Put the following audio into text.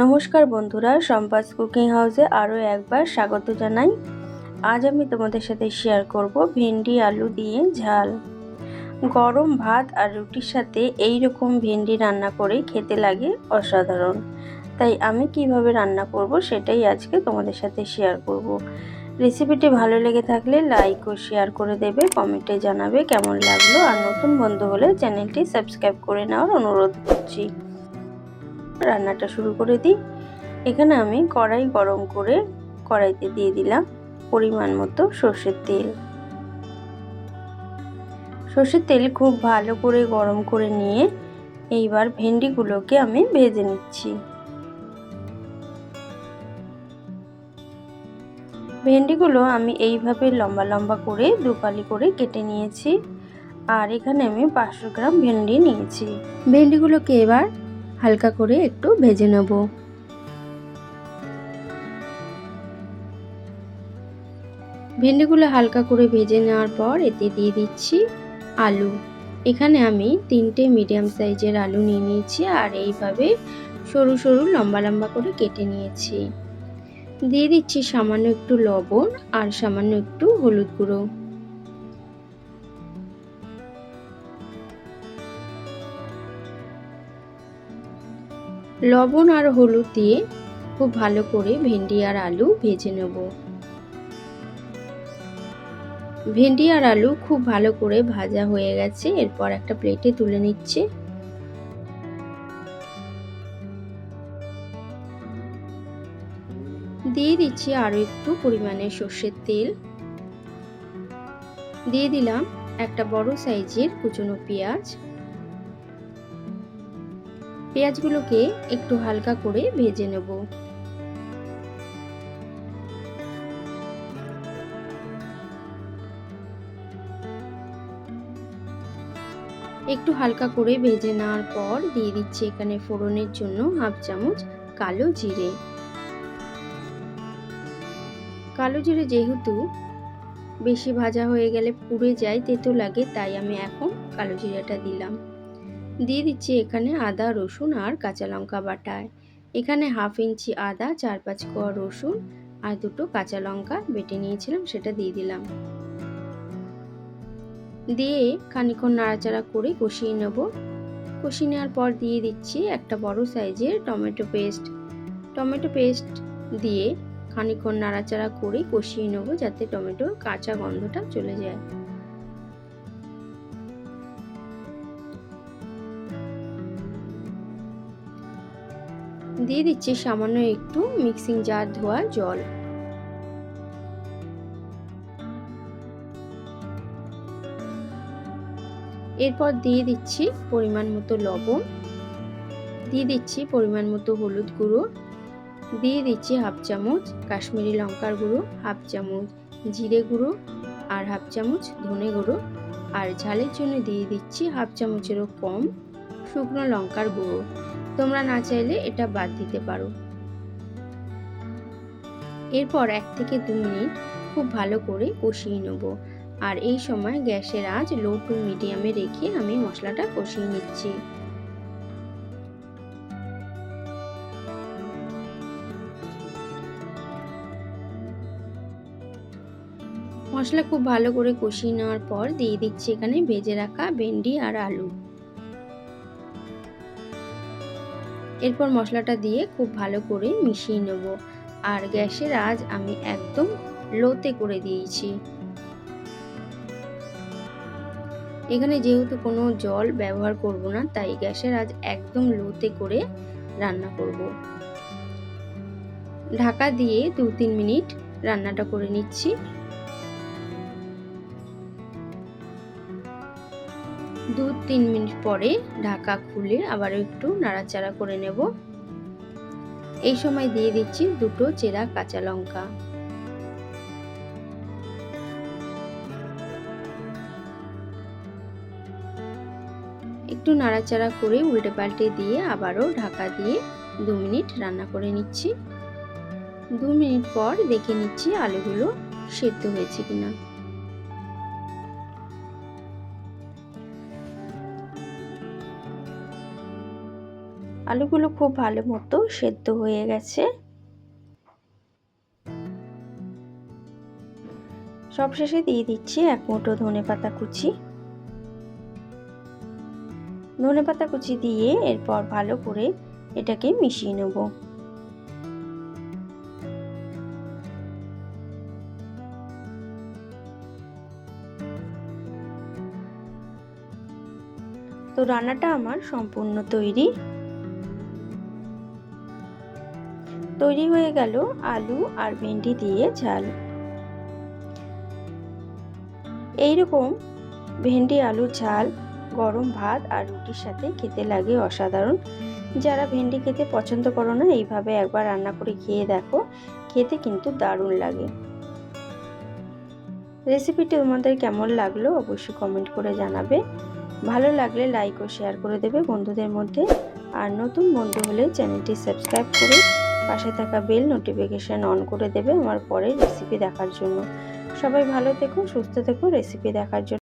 নমস্কার বন্ধুরা, সম্পাস কুকিং হাউসে আরও একবার স্বাগত জানাই। আজ আমি তোমাদের সাথে শেয়ার করব ভেন্ডি আলু দিয়ে ঝাল। গরম ভাত আর রুটির সাথে এই রকম ভেন্ডি রান্না করে খেতে লাগে অসাধারণ। তাই আমি কিভাবে রান্না করব সেটাই আজকে তোমাদের সাথে শেয়ার করব। রেসিপিটি ভালো লেগে থাকলে লাইক ও শেয়ার করে দেবে, কমেন্টে জানাবে কেমন লাগলো, আর নতুন বন্ধু হলে চ্যানেলটি সাবস্ক্রাইব করে নেওয়ার অনুরোধ করছি। রান্নাটা শুরু করে দিই। এখানে আমি কড়াই গরম করে কড়াইতে দিয়ে দিলাম পরিমাণ মতো সর্ষের তেল। সর্ষের তেল খুব ভালো করে গরম করে নিয়ে এইবার ভেন্ডিগুলোকে আমি ভেজে নিচ্ছি। ভেন্ডিগুলো আমি এইভাবে লম্বা লম্বা করে দুফালি করে কেটে নিয়েছি। আর এখানে আমি 500 গ্রাম ভেন্ডি নিয়েছি। ভেন্ডিগুলোকে এবার হালকা করে একটু ভেজে নেব। ভেন্ডিগুলো হালকা করে ভেজে নেওয়ার পর এতে দিয়ে দিচ্ছি আলু। এখানে আমি 3টে মিডিয়াম সাইজের আলু নিয়ে নিয়েছি আর এইভাবে সরু সরু লম্বা লম্বা করে কেটে নিয়েছি। দিয়ে দিচ্ছি সামান্য একটু লবণ আর সামান্য একটু হলুদ গুঁড়ো। লবণ আর হলুদ দিয়ে খুব ভালো করে ভেন্ডি আর আলু ভেজে নেব। ভেন্ডি আর আলু খুব ভালো করে ভাজা হয়ে গেছে। এরপর একটা প্লেটে তুলে নিচ্ছি। দিয়ে দিচ্ছি আরো একটু পরিমাণে সর্ষের তেল। দিয়ে দিলাম একটা বড় সাইজের কুচনো পেঁয়াজ। পেঁয়াজগুলোকে একটু হালকা করে ভেজে নেব। একটু হালকা করে ভেজে নেওয়ার পর দিয়ে দিচ্ছি এখানে ফোড়নের জন্য হাফ চামচ কালো জিরে। কালো জিরে যেহেতু বেশি ভাজা হয়ে গেলে পুড়ে যায়, তেতো লাগে, তাই আমি এখন কালো জিরাটা দিলাম। দিয়ে দিচ্ছি এখানে আদা রসুন আর কাঁচা লঙ্কা বাটা। এখানে হাফ ইঞ্চি আদা, 4-5 কোয়া রসুন আর 2টো কাঁচা লঙ্কা বেটে নিয়েছিলাম, সেটা দিয়ে দিলাম। দিয়ে খানিকক্ষণ নাড়াচাড়া করে কষিয়ে নেব। কষিয়ে নেওয়ার পর দিয়ে দিচ্ছি একটা বড় সাইজের টমেটো পেস্ট। টমেটো পেস্ট দিয়ে খানিকক্ষণ নাড়াচাড়া করে কষিয়ে নেব যাতে টমেটোর কাঁচা গন্ধটা চলে যায়। দিয়ে দিচ্ছি সামান্য একটু মিক্সিং জার ধোয়া জল। এরপর দিয়ে দিচ্ছি পরিমাণ মতো লবণ, দিয়ে দিচ্ছি পরিমাণ মতো হলুদ গুঁড়ো, দিয়ে দিচ্ছি হাফ চামচ কাশ্মীরি লঙ্কার গুঁড়ো, হাফ চামচ জিরে গুঁড়ো আর হাফ চামচ ধনে গুঁড়ো, আর ঝালের জন্য দিয়ে দিচ্ছি হাফ চামচেরও কম শুকনো লঙ্কার গুঁড়ো। তোমরা না চাইলে এটা বাদ দিতে পারো। এরপর 1 থেকে 2 মিনিট খুব ভালো করে কষিয়ে নেব। আর এই সময় গ্যাসের আঁচ লো টু মিডিয়ামে রেখে আমি মশলাটা কষিয়ে নিচ্ছি। মশলা খুব ভালো করে কষিয়ে নেওয়ার পর দিয়ে দিচ্ছি এখানে ভেজে রাখা ভেন্ডি আর আলু। এরপর মশলাটা দিয়ে খুব ভালো করে মিশিয়ে নেব। আর গ্যাসের আঁচ আমি একদম লোতে করে দিয়েছি। এখানে যেহেতু কোনো জল ব্যবহার করব না, তাই গ্যাসের আঁচ একদম লোতে করে রান্না করব। ঢাকা দিয়ে 2-3 মিনিট রান্নাটা করে নিচ্ছি। 2-3 মিনিট পরে ঢাকা খুলে আবার একটু নাড়াচাড়া করে নেব। এই সময় দিয়ে দিচ্ছি 2টো চেরা কাঁচা লঙ্কা। একটু নাড়াচাড়া করে উল্টে পাল্টে দিয়ে আবারও ঢাকা দিয়ে 2 মিনিট রান্না করে নিচ্ছি। 2 মিনিট পর দেখে নিচ্ছি আলুগুলো সেদ্ধ হয়েছে কিনা। আলুগুলো খুব ভালো মতো সেদ্ধ হয়ে গেছে। সবশেষে দিয়ে দিচ্ছি 1 মুঠো ধনেপাতা কুচি। ধনেপাতা কুচি দিয়ে এরপর ভালো করে এটাকে মিশিয়ে নেব। তো রান্নাটা আমার সম্পূর্ণ তৈরি হয়ে গেল আলু আর ভেন্ডি দিয়ে ঝাল। এইরকম ভেন্ডি আলুর ঝাল গরম ভাত আর রুটির সাথে খেতে লাগে অসাধারণ। যারা ভেন্ডি খেতে পছন্দ করো না, এইভাবে একবার রান্না করে খেয়ে দেখো, খেতে কিন্তু দারুণ লাগে। রেসিপিটি তোমাদের কেমন লাগলো অবশ্যই কমেন্ট করে জানাবে। ভালো লাগলে লাইক ও শেয়ার করে দেবে বন্ধুদের মধ্যে। আর নতুন বন্ধু হলে চ্যানেলটি সাবস্ক্রাইব করে পাশে থাকা বেল নোটিফিকেশন অন করে দেবে আমার পরের রেসিপি দেখার জন্য। সবাই ভালো থেকো, সুস্থ থেকো। রেসিপি দেখার জন্য